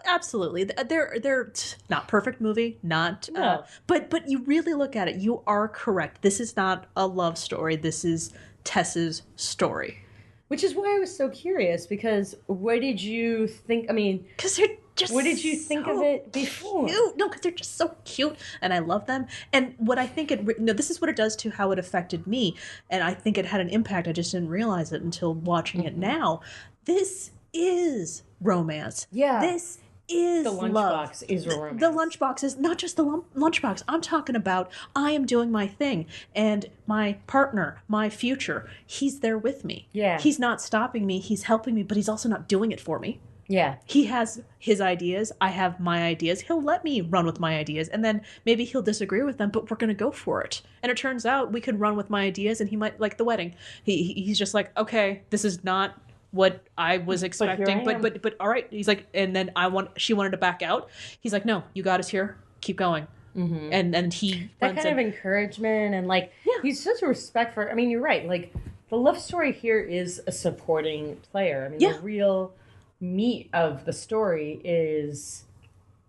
Absolutely. They're not perfect movie, not. No. But you really look at it. You are correct. This is not a love story. This is Tess's story. Which is why I was so curious, because what did you think? I mean, Because they're just. what did you think of it before? Cute. No, because they're just so cute, and I love them. And what I think this is what it does to how it affected me, and I think it had an impact. I just didn't realize it until watching it now. This is romance. Yeah. This is The love. lunchbox is a romance. The lunchbox is not just the lunchbox. I'm talking about I am doing my thing, and my partner, my future, he's there with me. Yeah. He's not stopping me. He's helping me, but he's also not doing it for me. Yeah. He has his ideas. I have my ideas. He'll let me run with my ideas, and then maybe he'll disagree with them, but we're going to go for it. And it turns out we could run with my ideas, and he might like the wedding. He's just like, okay, this is not what I was expecting, but all right. He's like, and then she wanted to back out. He's like, no, you got us here. Keep going. Mm-hmm. And he that kind of encouragement, and like, he's such a respect for. I mean, you're right. Like, the love story here is a supporting player. I mean, the real meat of the story is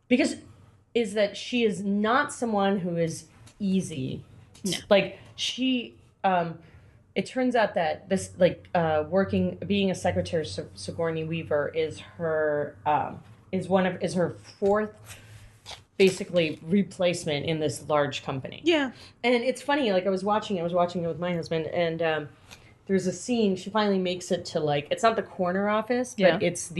that she is not someone who is easy. No. Like, she it turns out that this, like, being a secretary, Sigourney Weaver is her fourth, basically, replacement in this large company. Yeah. And it's funny, like, I was watching it with my husband, and there's a scene, she finally makes it to, like, it's not the corner office, but it's not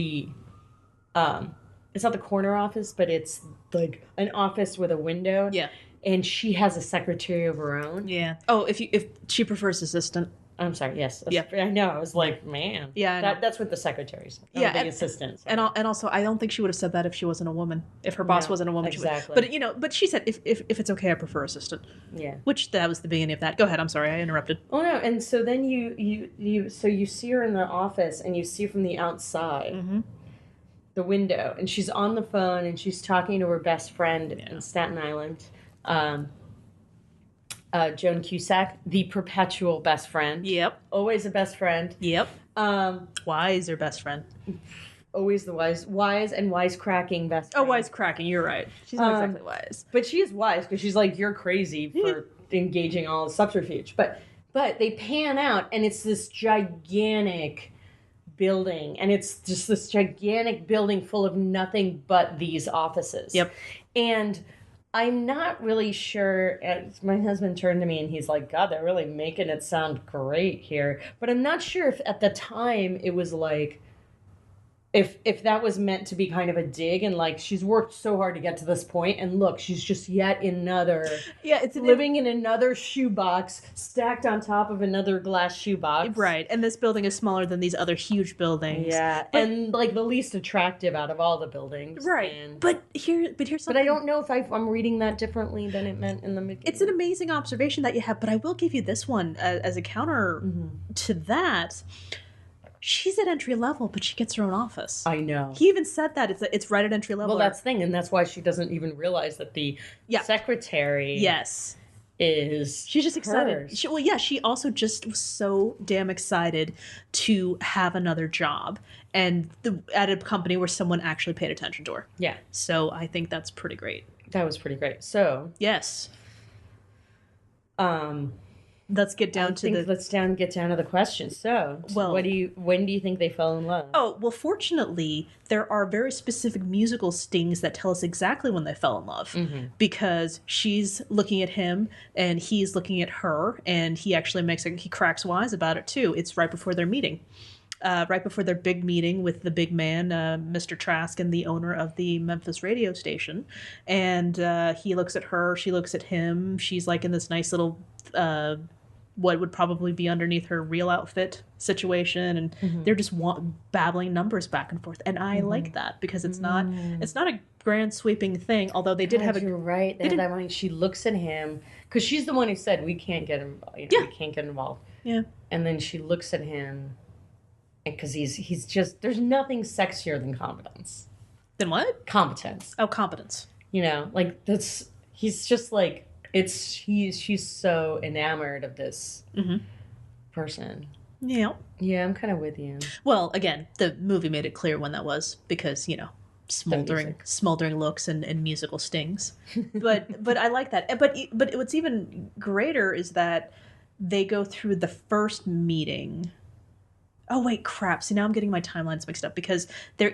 the corner office, but it's, like, an office with a window. Yeah. And she has a secretary of her own. Yeah. Oh, if she prefers assistant. I'm sorry. Yes. Yeah. I know. I was like, man. Yeah. That's what the secretaries. Yeah. The assistants. And also, I don't think she would have said that if she wasn't a woman. If her boss wasn't a woman, exactly. She would. But she said if it's okay, I prefer assistant. Yeah. Which that was the beginning of that. Go ahead. I'm sorry, I interrupted. Oh no. And so then you see her in the office, and you see from the outside. The window, and she's on the phone, and she's talking to her best friend in Staten Island. Joan Cusack, the perpetual best friend. Yep. Always a best friend. Yep. Wise or best friend? Always the wise and wisecracking best friend. Oh, wisecracking. You're right. She's not exactly wise. But she is wise because she's like, you're crazy for engaging all the subterfuge. But they pan out and it's this gigantic building, and it's just this gigantic building full of nothing but these offices. Yep. And I'm not really sure. My husband turned to me and he's like, God, they're really making it sound great here. But I'm not sure if at the time it was like, if that was meant to be kind of a dig and like she's worked so hard to get to this point and look, she's just yet another it's living in another shoebox stacked on top of another glass shoebox. Right. And this building is smaller than these other huge buildings. Yeah. And like the least attractive out of all the buildings. Right. But here's something. But I don't know if I'm reading that differently than it meant in the beginning. It's an amazing observation that you have, but I will give you this one as a counter to that. She's at entry level, but she gets her own office. I know. He even said that. It's right at entry level. Well, that's the thing, and that's why she doesn't even realize that the secretary is she's just excited. Hers. She also just was so damn excited to have another job and at a company where someone actually paid attention to her. Yeah. So I think that's pretty great. That was pretty great. So yes. Let's get down to the question. So, when do you think they fell in love? Oh, well, fortunately, there are very specific musical stings that tell us exactly when they fell in love. Because she's looking at him and he's looking at her, and he actually he cracks wise about it too. It's right before their meeting. Right before their big meeting with the big man, Mr. Trask, and the owner of the Memphis radio station. And he looks at her, she looks at him. She's like in this nice little what would probably be underneath her real outfit situation, and they're just babbling numbers back and forth, and I like that because it's not a grand sweeping thing, although they did have a... You're right. That when she looks at him, because she's the one who said we can't get involved. We can't get involved. Yeah. And then she looks at him, and because he's just, there's nothing sexier than competence. Then what? Competence. Oh, competence. Like that's, he's just like, she's so enamored of this person. Yeah. Yeah, I'm kind of with you. Well, again, the movie made it clear when that was because, smoldering looks and musical stings. But I like that. But what's even greater is that they go through the first meeting. Oh, wait, crap. See, now I'm getting my timelines mixed up because there's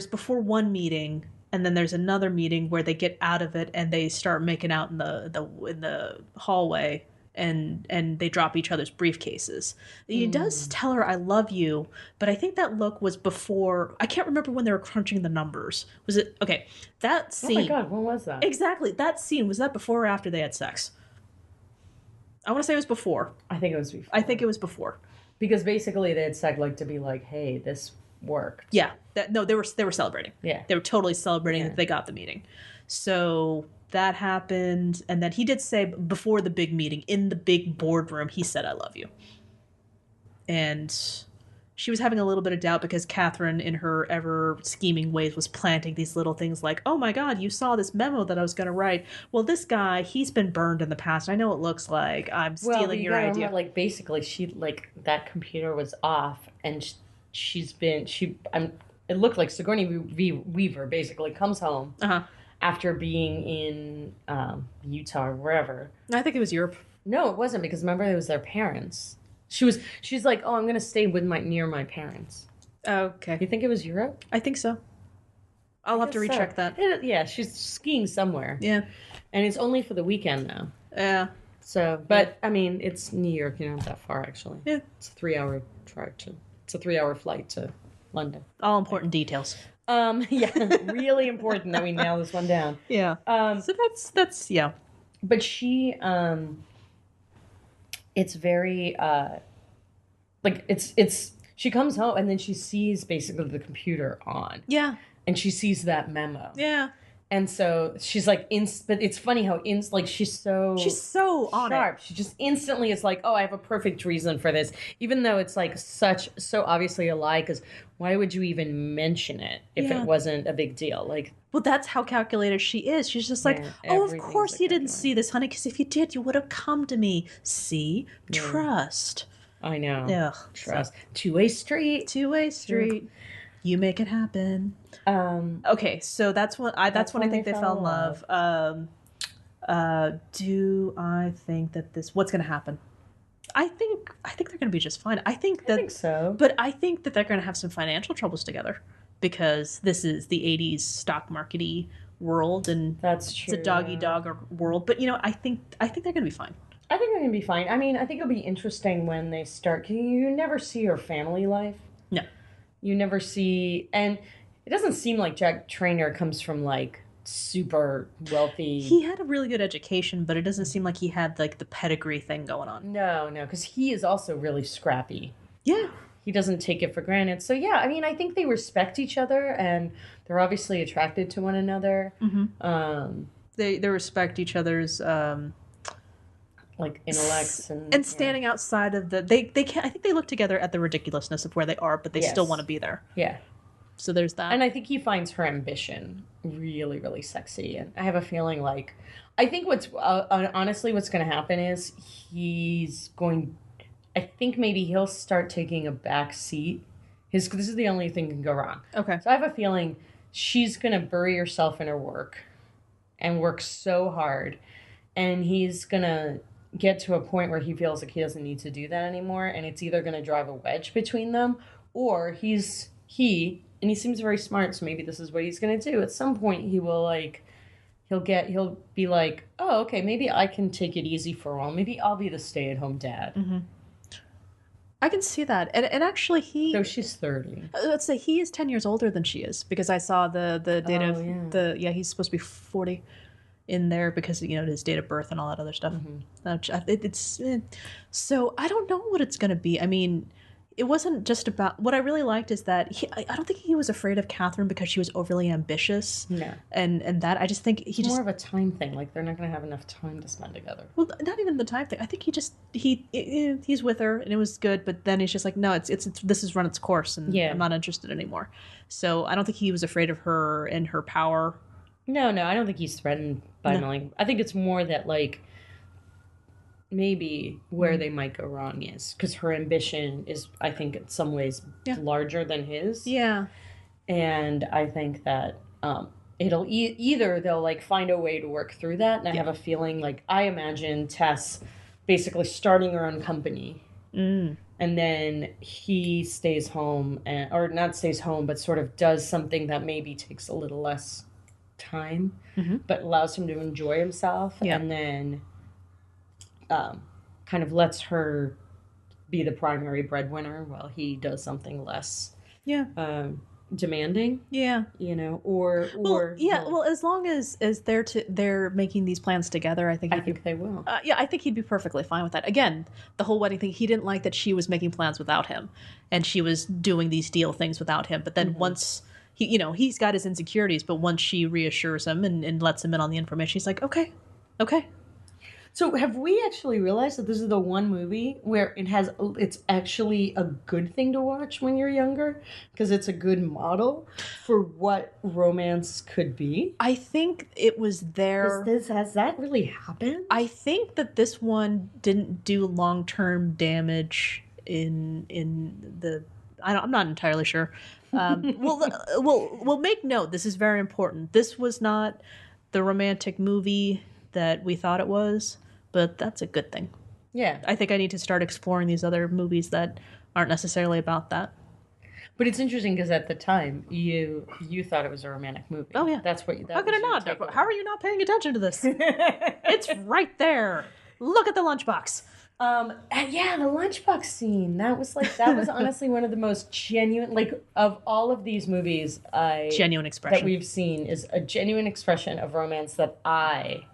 before one meeting, and then there's another meeting where they get out of it and they start making out in the hallway, and they drop each other's briefcases. He does tell her, "I love you," but I think that look was before. I can't remember when they were crunching the numbers. Was it okay? That scene. Oh my God, when was that? Exactly, that scene, was that before or after they had sex? I want to say it was before. I think it was before. I think it was before, because basically they had said to be like, "Hey, this worked." Yeah. They were celebrating. Yeah. They were totally celebrating that they got the meeting. So that happened, and then he did say before the big meeting, in the big boardroom, he said, "I love you." And she was having a little bit of doubt because Catherine, in her ever scheming ways, was planting these little things like, "Oh my God, you saw this memo that I was going to write. Well, this guy, he's been burned in the past. I know it looks like I'm stealing your idea." Like basically, she that computer was off, and it looked like Sigourney Weaver basically comes home after being in Utah or wherever. I think it was Europe. No, it wasn't, because remember it was their parents. She's like, "Oh, I'm gonna stay near my parents." Okay. You think it was Europe? I think so. I'll have to recheck that. Yeah, she's skiing somewhere. Yeah. And it's only for the weekend though. Yeah. So, but I mean, it's New York. Not that far actually. Yeah. It's a 3-hour drive It's a 3-hour flight to London. All important details. Yeah, really important that we nail this one down. Yeah. So that's yeah. But she, it's very, she comes home and then she sees basically the computer on. Yeah. And she sees that memo. Yeah. And so she's like, but it's funny how like she's so on sharp. it. She just instantly is like, oh, I have a perfect reason for this, even though it's like so obviously a lie. Because why would you even mention it if it wasn't a big deal? Like, well, that's how calculated she is. She's just like, oh, of course you didn't see this, honey, because if you did, you would have come to me. See, trust. I know. Ugh, trust. Two-way street. Two-way street. You make it happen. Okay, so that's when I think they fell in love. Do I think that what's going to happen? I think they're going to be just fine. I think so. But I think that they're going to have some financial troubles together because this is the 80s stock market-y world, and that's true. It's a dog-eat-dog world. But I think they're going to be fine. I think they're going to be fine. I mean, I think it'll be interesting when they start. You never see her family life. No. You never see, and it doesn't seem like Jack Traynor comes from like super wealthy. He had a really good education, but it doesn't seem like he had like the pedigree thing going on. No, because he is also really scrappy. Yeah. He doesn't take it for granted. So yeah, I mean, I think they respect each other and they're obviously attracted to one another. Mm-hmm. They respect each other's like intellects and standing outside of they can't. I think they look together at the ridiculousness of where they are, but they still want to be there. Yeah. So there's that. And I think he finds her ambition really, really sexy. And I have a feeling like, I think honestly what's going to happen is I think maybe he'll start taking a back seat. This is the only thing that can go wrong. Okay. So I have a feeling she's going to bury herself in her work and work so hard. And he's going to get to a point where he feels like he doesn't need to do that anymore. And it's either going to drive a wedge between them, or and he seems very smart, so maybe this is what he's going to do. At some point, he will like, he'll be like, oh, okay, maybe I can take it easy for a while. Maybe I'll be the stay-at-home dad. Mm-hmm. I can see that. And actually So she's 30. Let's say he is 10 years older than she is, because I saw the date of he's supposed to be 40 in there because, his date of birth and all that other stuff. Mm-hmm. So I don't know what it's going to be. I mean, it wasn't just about, what I really liked is that I don't think he was afraid of Catherine because she was overly ambitious. No. And that, I just think it's more of a time thing. Like, they're not going to have enough time to spend together. Well, not even the time thing. I think he's with her and it was good, but then he's just like, no, it's this has run its course and I'm not interested anymore. So I don't think he was afraid of her and her power. No, I don't think he's threatened by Millie. I think it's more that, like, maybe where they might go wrong is because her ambition is, I think, in some ways larger than his. Yeah. And I think that it'll either they'll like find a way to work through that. And I have a feeling, like, I imagine Tess basically starting her own company. And then he stays home, or not stays home, but sort of does something that maybe takes a little less time, but allows him to enjoy himself. Yeah. And then kind of lets her be the primary breadwinner while he does something less demanding. Yeah. Well, as long as they're making these plans together, I think they will. I think he'd be perfectly fine with that. Again, the whole wedding thing, he didn't like that she was making plans without him and she was doing these deal things without him. But then once he's got his insecurities, but once she reassures him and lets him in on the information, he's like, okay. So have we actually realized that this is the one movie where it's actually a good thing to watch when you're younger? Because it's a good model for what romance could be? I think it was there. Has that really happened? I think that this one didn't do long-term damage in the... I'm not entirely sure. We'll make note. This is very important. This was not the romantic movie that we thought it was. But that's a good thing. Yeah. I think I need to start exploring these other movies that aren't necessarily about that. But it's interesting because at the time, you thought it was a romantic movie. Oh, yeah. That's what How could I not? How are you not paying attention to this? It's right there. Look at the lunchbox. And the lunchbox scene. That was honestly one of the most genuine, like, of all of these movies genuine expression that we've seen is a genuine expression of romance that I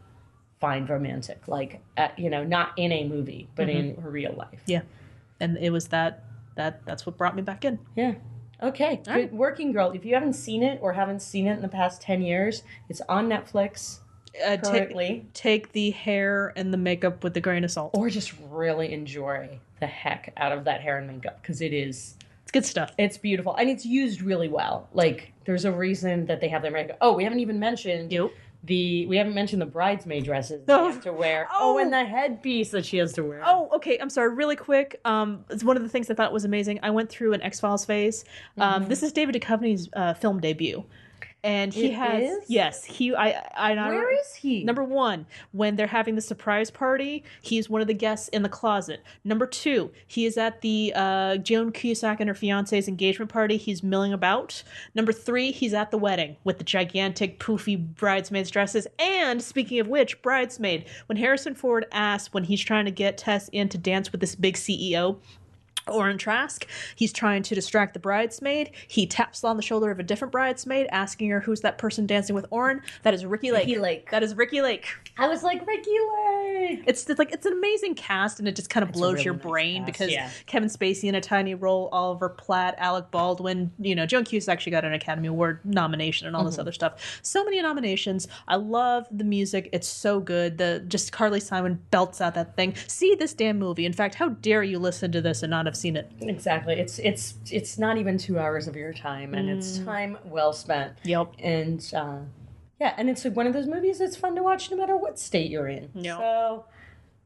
find romantic, like, not in a movie, but in real life. Yeah. And it was that's what brought me back in. Yeah. Okay, good. right. Working Girl. If you haven't seen it or haven't seen it in the past 10 years, it's on Netflix currently. Take the hair and the makeup with a grain of salt. Or just really enjoy the heck out of that hair and makeup, because it's good stuff. It's beautiful. And it's used really well. Like, there's a reason that they have their makeup. Oh, we haven't even mentioned we haven't mentioned the bridesmaid dresses they have to wear. Oh, and the headpiece that she has to wear. Oh, okay. I'm sorry. Really quick. It's one of the things I thought was amazing. I went through an X-Files phase. This is David Duchovny's film debut. And he has, yes, Where is he? Number 1, when they're having the surprise party, he's one of the guests in the closet. Number 2, he is at the Joan Cusack and her fiance's engagement party. He's milling about. Number 3, he's at the wedding with the gigantic poofy bridesmaids dresses. And speaking of which, bridesmaid, when Harrison Ford asks when he's trying to get Tess in to dance with this big CEO, Orrin Trask, he's trying to distract the bridesmaid. He taps on the shoulder of a different bridesmaid, asking her who's that person dancing with Orrin. That is Ricky Lake. That is Ricky Lake. I was like, Ricky Lake. It's an amazing cast, and it just kind of blows really your brain because Kevin Spacey in a tiny role, Oliver Platt, Alec Baldwin, Joan Cusack actually got an Academy Award nomination and all this other stuff. So many nominations. I love the music. It's so good. Just Carly Simon belts out that thing. See this damn movie. In fact, how dare you listen to this and not have seen it? Exactly. It's not even 2 hours of your time, and it's time well spent. Yep. And and it's one of those movies that's fun to watch no matter what state you're in. Yep. So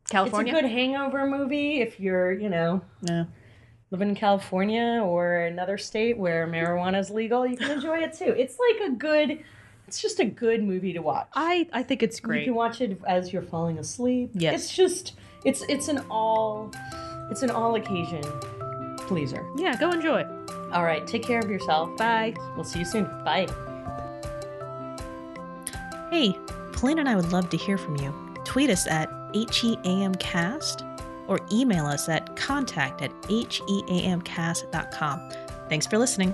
California. It's a good hangover movie if you're, living in California or another state where marijuana is legal. You can enjoy it too. It's just a good movie to watch. I think it's great. You can watch it as you're falling asleep. Yes. It's an all occasion pleaser. Yeah, go enjoy. All right, take care of yourself. Bye. We'll see you soon. Bye. Hey, Pauline and I would love to hear from you. Tweet us at HEAMcast or email us at contact@heamcast.com. Thanks for listening.